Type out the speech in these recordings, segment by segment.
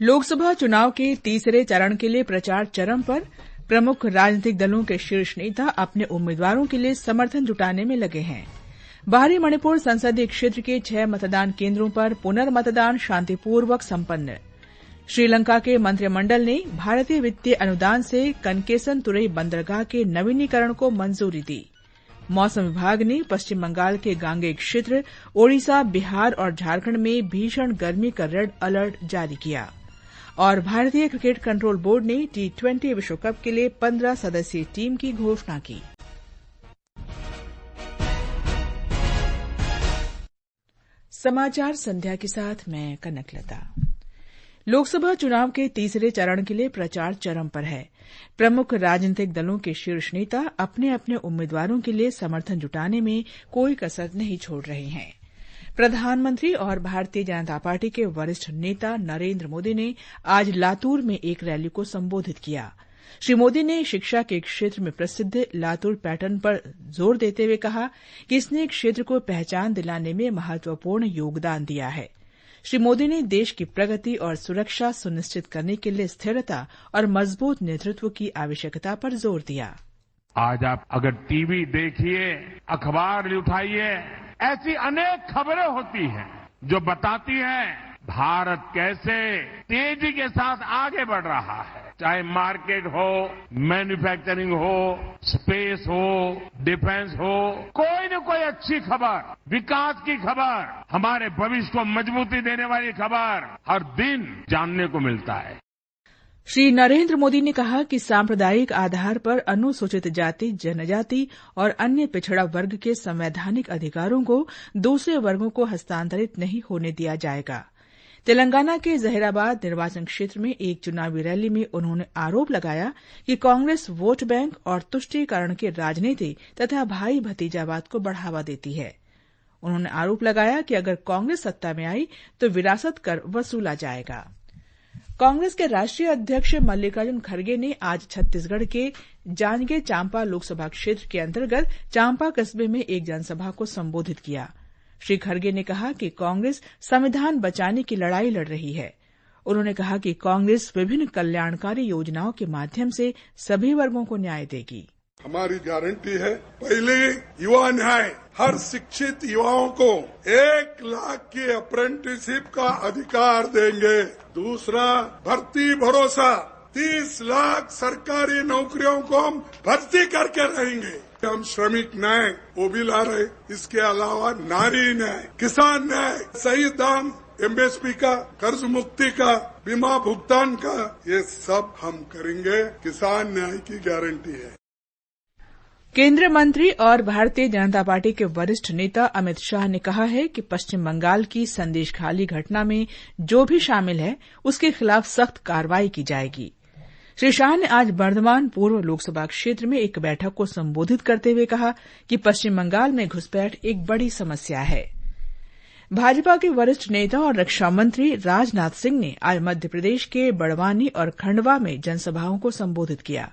लोकसभा चुनाव के तीसरे चरण के लिए प्रचार चरम पर। प्रमुख राजनीतिक दलों के शीर्ष नेता अपने उम्मीदवारों के लिए समर्थन जुटाने में लगे हैं। बाहरी मणिपुर संसदीय क्षेत्र के 6 मतदान केन्द्रों पर पुनर्मतदान शांतिपूर्वक संपन्न। श्रीलंका के मंत्रिमंडल ने भारतीय वित्तीय अनुदान से कनकेसन तुरई बंदरगाह के नवीनीकरण को मंजूरी दी। मौसम विभाग ने पश्चिम बंगाल के गांगेय क्षेत्र, ओडिशा, बिहार और झारखंड में भीषण गर्मी का रेड अलर्ट जारी किया। और भारतीय क्रिकेट कंट्रोल बोर्ड ने T20 विश्व कप के लिए 15 सदस्यीय टीम की घोषणा की। समाचार संध्या के साथ मैं कनकलता। लोकसभा चुनाव के तीसरे चरण के लिए प्रचार चरम पर है। प्रमुख राजनीतिक दलों के शीर्ष नेता अपने अपने उम्मीदवारों के लिए समर्थन जुटाने में कोई कसर नहीं छोड़ रहे हैं। प्रधानमंत्री और भारतीय जनता पार्टी के वरिष्ठ नेता नरेंद्र मोदी ने आज लातूर में एक रैली को संबोधित किया। श्री मोदी ने शिक्षा के क्षेत्र में प्रसिद्ध लातूर पैटर्न पर जोर देते हुए कहा कि इसने क्षेत्र को पहचान दिलाने में महत्वपूर्ण योगदान दिया है। श्री मोदी ने देश की प्रगति और सुरक्षा सुनिश्चित करने के लिए स्थिरता और मजबूत नेतृत्व की आवश्यकता पर जोर दिया। आज आप अगर टीवी देखिए, अखबार उठाइए, ऐसी अनेक खबरें होती हैं जो बताती हैं भारत कैसे तेजी के साथ आगे बढ़ रहा है। चाहे मार्केट हो, मैन्युफैक्चरिंग हो, स्पेस हो, डिफेंस हो, कोई न कोई अच्छी खबर, विकास की खबर, हमारे भविष्य को मजबूती देने वाली खबर हर दिन जानने को मिलता है। श्री नरेंद्र मोदी ने कहा कि सांप्रदायिक आधार पर अनुसूचित जाति, जनजाति और अन्य पिछड़ा वर्ग के संवैधानिक अधिकारों को दूसरे वर्गों को हस्तांतरित नहीं होने दिया जाएगा। तेलंगाना के जहीराबाद निर्वाचन क्षेत्र में एक चुनावी रैली में उन्होंने आरोप लगाया कि कांग्रेस वोट बैंक और तुष्टीकरण की राजनीति तथा भाई भतीजावाद को बढ़ावा देती है। उन्होंने आरोप लगाया कि अगर कांग्रेस सत्ता में आई तो विरासत कर वसूला जाएगा। कांग्रेस के राष्ट्रीय अध्यक्ष मल्लिकार्जुन खड़गे ने आज छत्तीसगढ़ के जांजगीर चांपा लोकसभा क्षेत्र के अंतर्गत चांपा कस्बे में एक जनसभा को संबोधित किया। श्री खड़गे ने कहा कि कांग्रेस संविधान बचाने की लड़ाई लड़ रही है। उन्होंने कहा कि कांग्रेस विभिन्न कल्याणकारी योजनाओं के माध्यम से सभी वर्गों को न्याय देगी। हमारी गारंटी है, पहले युवा न्याय, हर शिक्षित युवाओं को 1 लाख की अप्रेंटिसशिप का अधिकार देंगे। दूसरा, भर्ती भरोसा, 30 लाख सरकारी नौकरियों को हम भर्ती करके रहेंगे। हम श्रमिक न्याय वो भी ला रहे। इसके अलावा नारी न्याय, किसान न्याय, सही दाम MSP का, कर्ज मुक्ति का, बीमा भुगतान का, ये सब हम करेंगे। किसान न्याय की गारंटी है। केंद्रीय मंत्री और भारतीय जनता पार्टी के वरिष्ठ नेता अमित शाह ने कहा है कि पश्चिम बंगाल की संदेशखाली घटना में जो भी शामिल है उसके खिलाफ सख्त कार्रवाई की जाएगी। श्री शाह ने आज बर्धमान पूर्व लोकसभा क्षेत्र में एक बैठक को संबोधित करते हुए कहा कि पश्चिम बंगाल में घुसपैठ एक बड़ी समस्या है। भाजपा के वरिष्ठ नेता और रक्षा मंत्री राजनाथ सिंह ने आज मध्य प्रदेश के बड़वानी और खंडवा में जनसभाओं को संबोधित किया।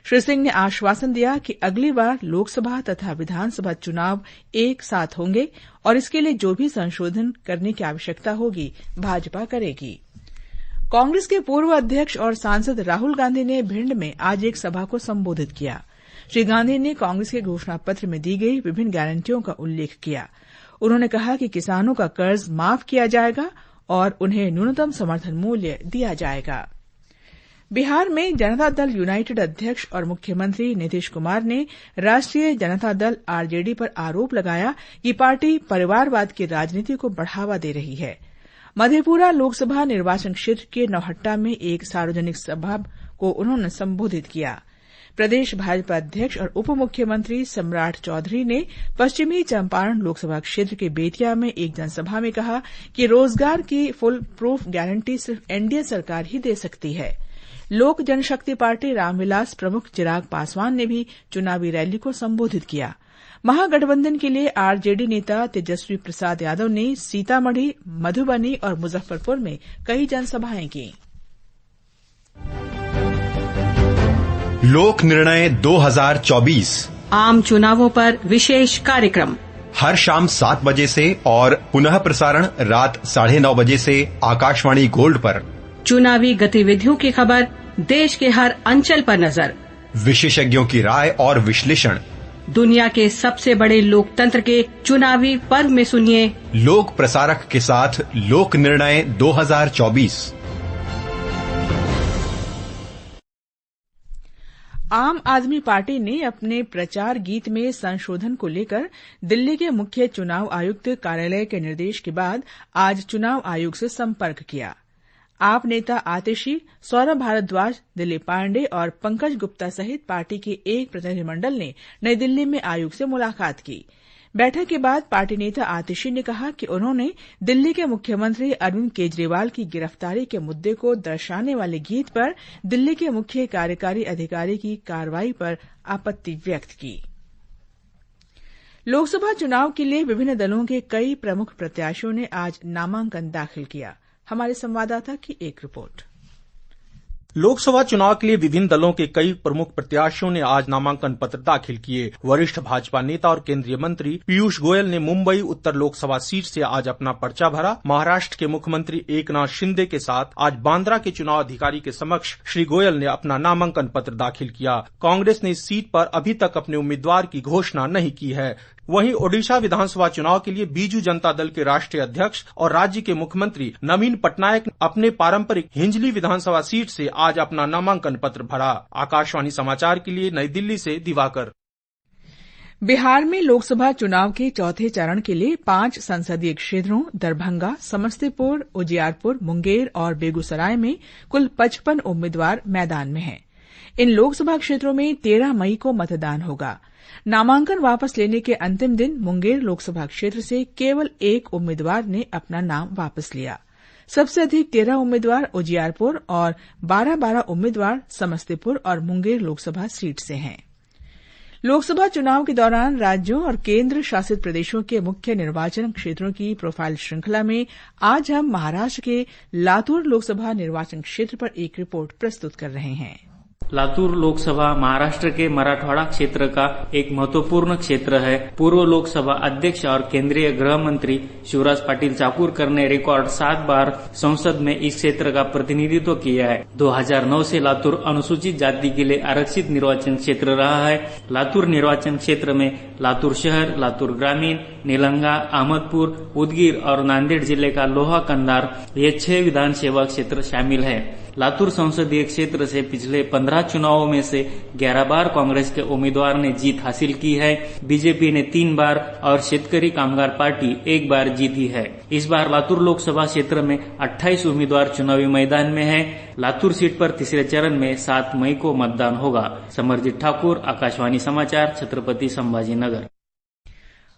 श्री सिंह ने आश्वासन दिया कि अगली बार लोकसभा तथा विधानसभा चुनाव एक साथ होंगे और इसके लिए जो भी संशोधन करने की आवश्यकता होगी भाजपा करेगी। कांग्रेस के पूर्व अध्यक्ष और सांसद राहुल गांधी ने भिंड में आज एक सभा को संबोधित किया। श्री गांधी ने कांग्रेस के घोषणा पत्र में दी गई विभिन्न गारंटियों का उल्लेख किया। उन्होंने कहा कि किसानों का कर्ज माफ किया जाएगा और उन्हें न्यूनतम समर्थन मूल्य दिया जाएगा। बिहार में जनता दल यूनाइटेड अध्यक्ष और मुख्यमंत्री नीतीश कुमार ने राष्ट्रीय जनता दल RJD पर आरोप लगाया कि पार्टी परिवारवाद की राजनीति को बढ़ावा दे रही है। मधेपुरा लोकसभा निर्वाचन क्षेत्र के नौहट्टा में एक सार्वजनिक सभा को उन्होंने संबोधित किया। प्रदेश भाजपा अध्यक्ष और उप मुख्यमंत्री सम्राट चौधरी ने पश्चिमी चंपारण लोकसभा क्षेत्र के बेतिया में एक जनसभा में कहा कि रोजगार की फुल प्रूफ गारंटी सिर्फ NDA सरकार ही दे सकती है। लोक जनशक्ति पार्टी रामविलास प्रमुख चिराग पासवान ने भी चुनावी रैली को संबोधित किया। महागठबंधन के लिए RJD नेता तेजस्वी प्रसाद यादव ने सीतामढ़ी, मधुबनी और मुजफ्फरपुर में कई जनसभाएं की। लोक निर्णय 2024 आम चुनावों पर विशेष कार्यक्रम हर शाम 7 बजे से और पुनः प्रसारण रात 9:30 बजे से आकाशवाणी गोल्ड पर। चुनावी गतिविधियों की खबर, देश के हर अंचल पर नजर, विशेषज्ञों की राय और विश्लेषण, दुनिया के सबसे बड़े लोकतंत्र के चुनावी पर्व में सुनिए लोक प्रसारक के साथ लोक निर्णय 2024। आम आदमी पार्टी ने अपने प्रचार गीत में संशोधन को लेकर दिल्ली के मुख्य चुनाव आयुक्त कार्यालय के निर्देश के बाद आज चुनाव आयोग से संपर्क किया। आप नेता आतिशी, सौरभ भारद्वाज, दिलीप पांडे और पंकज गुप्ता सहित पार्टी के एक प्रतिनिधिमंडल ने नई दिल्ली में आयोग से मुलाकात की। बैठक के बाद पार्टी नेता आतिशी ने कहा कि उन्होंने दिल्ली के मुख्यमंत्री अरविंद केजरीवाल की गिरफ्तारी के मुद्दे को दर्शाने वाले गीत पर दिल्ली के मुख्य कार्यकारी अधिकारी की कार्रवाई पर आपत्ति व्यक्त की। लोकसभा चुनाव के लिए विभिन्न दलों के कई प्रमुख प्रत्याशियों ने आज नामांकन दाखिल किया। हमारे संवाददाता की एक रिपोर्ट। लोकसभा चुनाव के लिए विभिन्न दलों के कई प्रमुख प्रत्याशियों ने आज नामांकन पत्र दाखिल किए। वरिष्ठ भाजपा नेता और केंद्रीय मंत्री पीयूष गोयल ने मुंबई उत्तर लोकसभा सीट से आज अपना पर्चा भरा। महाराष्ट्र के मुख्यमंत्री एकनाथ शिंदे के साथ आज बांद्रा के चुनाव अधिकारी के समक्ष श्री गोयल ने अपना नामांकन पत्र दाखिल किया। कांग्रेस ने इस सीट पर अभी तक अपने उम्मीदवार की घोषणा नहीं की है। वहीं ओडिशा विधानसभा चुनाव के लिए बीजू जनता दल के राष्ट्रीय अध्यक्ष और राज्य के मुख्यमंत्री नवीन पटनायक अपने पारंपरिक हिंजली विधानसभा सीट से आज अपना नामांकन पत्र भरा। आकाशवाणी समाचार के लिए नई दिल्ली से दिवाकर। बिहार में लोकसभा चुनाव के चौथे चरण के लिए 5 संसदीय क्षेत्रों दरभंगा, समस्तीपुर, उजियारपुर, मुंगेर और बेगूसराय में कुल 55 उम्मीदवार मैदान में हैं। इन लोकसभा क्षेत्रों में 13 मई को मतदान होगा। नामांकन वापस लेने के अंतिम दिन मुंगेर लोकसभा क्षेत्र से केवल एक उम्मीदवार ने अपना नाम वापस लिया। सबसे अधिक 13 उम्मीदवार उजियारपुर और 12 उम्मीदवार समस्तीपुर और मुंगेर लोकसभा सीट से हैं। लोकसभा चुनाव के दौरान राज्यों और केंद्र शासित प्रदेशों के मुख्य निर्वाचन क्षेत्रों की प्रोफाइल श्रृंखला में आज हम महाराष्ट्र के लातूर लोकसभा निर्वाचन क्षेत्र पर एक रिपोर्ट प्रस्तुत कर रहे हैं। लातूर लोकसभा महाराष्ट्र के मराठवाड़ा क्षेत्र का एक महत्वपूर्ण क्षेत्र है। पूर्व लोकसभा अध्यक्ष और केंद्रीय गृह मंत्री शिवराज पाटिल चाकूरकर ने रिकॉर्ड 7 बार संसद में इस क्षेत्र का प्रतिनिधित्व किया है। 2009 से लातूर अनुसूचित जाति के लिए आरक्षित निर्वाचन क्षेत्र रहा है। लातूर निर्वाचन क्षेत्र में लातूर शहर, लातूर ग्रामीण, निलंगा, अहमदपुर, उदगीर और नांदेड़ जिले का लोहा कंधार ये 6 विधानसभा क्षेत्र शामिल है। लातूर संसदीय क्षेत्र से पिछले 15 चुनावों में से 11 बार कांग्रेस के उम्मीदवार ने जीत हासिल की है। बीजेपी ने 3 बार और शेतकरी कामगार पार्टी 1 बार जीती है। इस बार लातूर लोकसभा क्षेत्र में 28 उम्मीदवार चुनावी मैदान में हैं। लातूर सीट पर तीसरे चरण में 7 मई को मतदान होगा। समरजीत ठाकुर, आकाशवाणी समाचार, छत्रपति संभाजीनगर।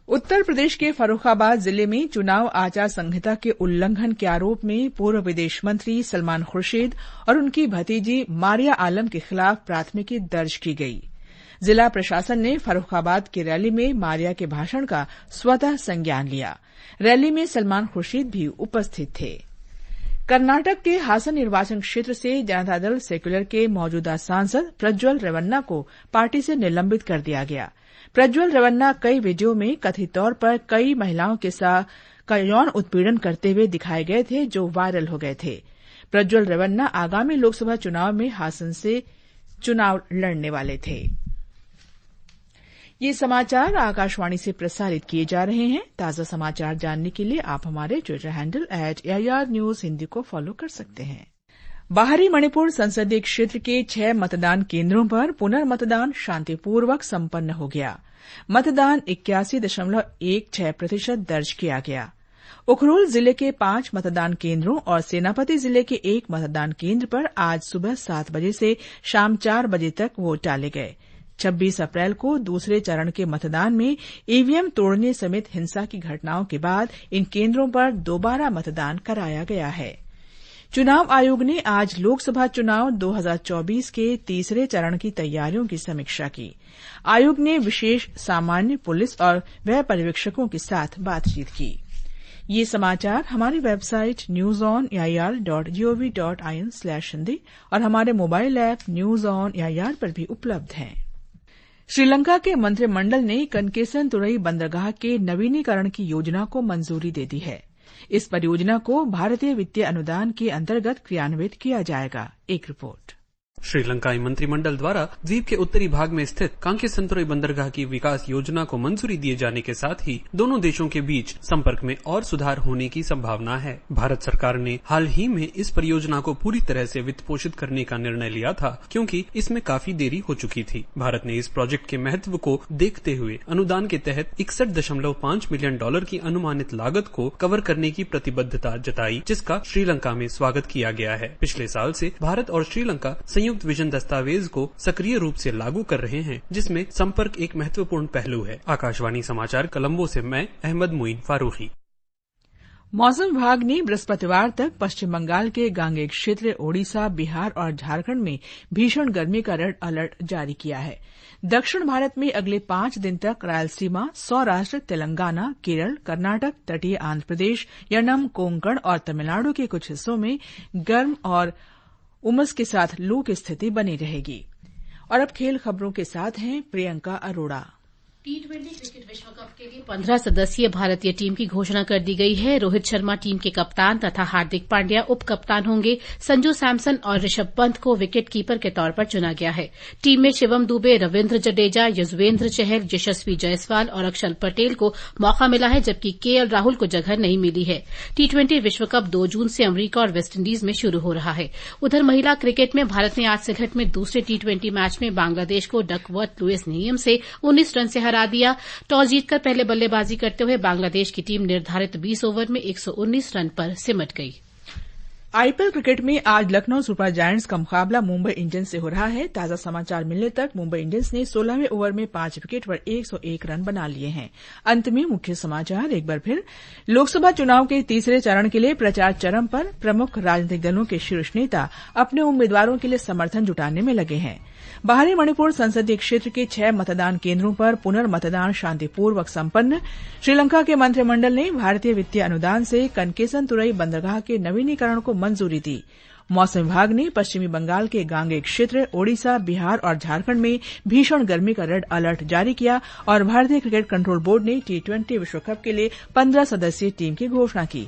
उत्तर प्रदेश के फर्रुखाबाद जिले में चुनाव आचार संहिता के उल्लंघन के आरोप में पूर्व विदेश मंत्री सलमान खुर्शीद और उनकी भतीजी मारिया आलम के खिलाफ प्राथमिकी दर्ज की गई। जिला प्रशासन ने फर्रुखाबाद की रैली में मारिया के भाषण का स्वतः संज्ञान लिया। रैली में सलमान खुर्शीद भी उपस्थित थे। कर्नाटक के हासन निर्वाचन क्षेत्र से जनता दल सेक्युलर के मौजूदा सांसद प्रज्वल रेवन्ना को पार्टी से निलंबित कर दिया गया। प्रज्वल रेवन्ना कई वीडियो में कथित तौर पर कई महिलाओं के साथ यौन उत्पीड़न करते हुए दिखाए गए थे, जो वायरल हो गए थे। प्रज्वल रेवन्ना आगामी लोकसभा चुनाव में हासन से चुनाव लड़ने वाले थे। ये समाचार आकाशवाणी से प्रसारित किए जा रहे हैं। ताजा समाचार जानने के लिए आप हमारे Twitter handle @AIR News Hindi को फॉलो कर सकते हैं। बाहरी मणिपुर संसदीय क्षेत्र के 6 मतदान केंद्रों पर पुनर्मतदान शांतिपूर्वक संपन्न हो गया। मतदान 81.16% दर्ज किया गया। उखरूल जिले के 5 मतदान केंद्रों और सेनापति जिले के 1 मतदान केंद्र पर आज सुबह 7 बजे से शाम 4 बजे तक वोट डाले गए। 26 अप्रैल को दूसरे चरण के मतदान में ईवीएम तोड़ने समेत हिंसा की घटनाओं के बाद इन केंद्रों पर दोबारा मतदान कराया गया है। चुनाव आयोग ने आज लोकसभा चुनाव 2024 के तीसरे चरण की तैयारियों की समीक्षा की। आयोग ने विशेष सामान्य पुलिस और व्यय पर्यवेक्षकों के साथ बातचीत की। ये समाचार हमारी वेबसाइट newsonair.gov.in/हिंदी और हमारे mobile app news on AIR पर भी उपलब्ध हैं। श्रीलंका के मंत्रिमंडल ने कनकेसन तुरई बंदरगाह के नवीनीकरण की योजना को मंजूरी दे दी है। इस परियोजना को भारतीय वित्तीय अनुदान के अंतर्गत क्रियान्वित किया जाएगा। एक रिपोर्ट। श्रीलंकाई मंत्रिमंडल द्वारा द्वीप के उत्तरी भाग में स्थित कांकेसंतुरई बंदरगाह की विकास योजना को मंजूरी दिए जाने के साथ ही दोनों देशों के बीच संपर्क में और सुधार होने की संभावना है। भारत सरकार ने हाल ही में इस परियोजना को पूरी तरह से वित्त पोषित करने का निर्णय लिया था, क्योंकि इसमें काफी देरी हो चुकी थी। भारत ने इस प्रोजेक्ट के महत्व को देखते हुए अनुदान के तहत 61.5 मिलियन डॉलर की अनुमानित लागत को कवर करने की प्रतिबद्धता जताई, जिसका श्रीलंका में स्वागत किया गया है। पिछले साल से भारत और श्रीलंका संयुक्त विजन दस्तावेज को सक्रिय रूप से लागू कर रहे हैं, जिसमें संपर्क एक महत्वपूर्ण पहलू है। आकाशवाणी समाचार कोलंबो से मैं अहमद मोइन फारूकी। मौसम विभाग ने बृहस्पतिवार तक पश्चिम बंगाल के गांगेय क्षेत्र, ओडिशा, बिहार और झारखंड में भीषण गर्मी का रेड अलर्ट जारी किया है। दक्षिण भारत में अगले 5 दिन तक रायलसीमा, सौराष्ट्र, तेलंगाना, केरल, कर्नाटक, तटीय आंध्र प्रदेश, यनम, कोंकण और तमिलनाडु के कुछ हिस्सों में गर्म और उमस के साथ लू की स्थिति बनी रहेगी। और अब खेल खबरों के साथ हैं प्रियंका अरोड़ा। T20 क्रिकेट विश्व कप के लिए 15 सदस्यीय भारतीय टीम की घोषणा कर दी गई है। रोहित शर्मा टीम के कप्तान तथा हार्दिक पांड्या उप कप्तान होंगे। संजू सैमसन और ऋषभ पंत को विकेट कीपर के तौर पर चुना गया है। टीम में शिवम दुबे, रविंद्र जडेजा, युजवेंद्र चहल, यशस्वी जायसवाल और अक्षर पटेल को मौका मिला है, जबकि केएल राहुल को जगह नहीं मिली है। T20 विश्व कप 2 जून से अमरीका और वेस्टइंडीज में शुरू हो रहा है। उधर महिला क्रिकेट में भारत ने आज सिलहट में दूसरे T20 मैच में बांग्लादेश को डकवर्थ लुइस नियम से 19 रन से हरा दिया। टॉस जीतकर पहले बल्लेबाजी करते हुए बांग्लादेश की टीम निर्धारित 20 ओवर में 119 रन पर सिमट गई। आईपीएल क्रिकेट में आज लखनऊ सुपर जायंट्स का मुकाबला मुंबई इंडियंस से हो रहा है। ताजा समाचार मिलने तक मुंबई इंडियंस ने 16वें ओवर में 5 विकेट पर 101 रन बना लिए हैं। अंत में मुख्य समाचार एक बार फिर। लोकसभा चुनाव के तीसरे चरण के लिए प्रचार चरम पर। प्रमुख राजनीतिक दलों के शीर्ष नेता अपने उम्मीदवारों के लिए समर्थन जुटाने में लगे हैं। बाहरी मणिपुर संसदीय क्षेत्र के 6 मतदान केन्द्रों पर पुनर्मतदान शांतिपूर्वक संपन्न। श्रीलंका के मंत्रिमंडल ने भारतीय वित्तीय अनुदान से कनकेसंतुरई बंदरगाह के नवीनीकरण को मंजूरी दी। मौसम विभाग ने पश्चिमी बंगाल के गांगेय क्षेत्र, ओडिशा, बिहार और झारखंड में भीषण गर्मी का रेड अलर्ट जारी किया और भारतीय क्रिकेट कंट्रोल बोर्ड ने T20 विश्व कप के लिए 15 सदस्यीय टीम की घोषणा की।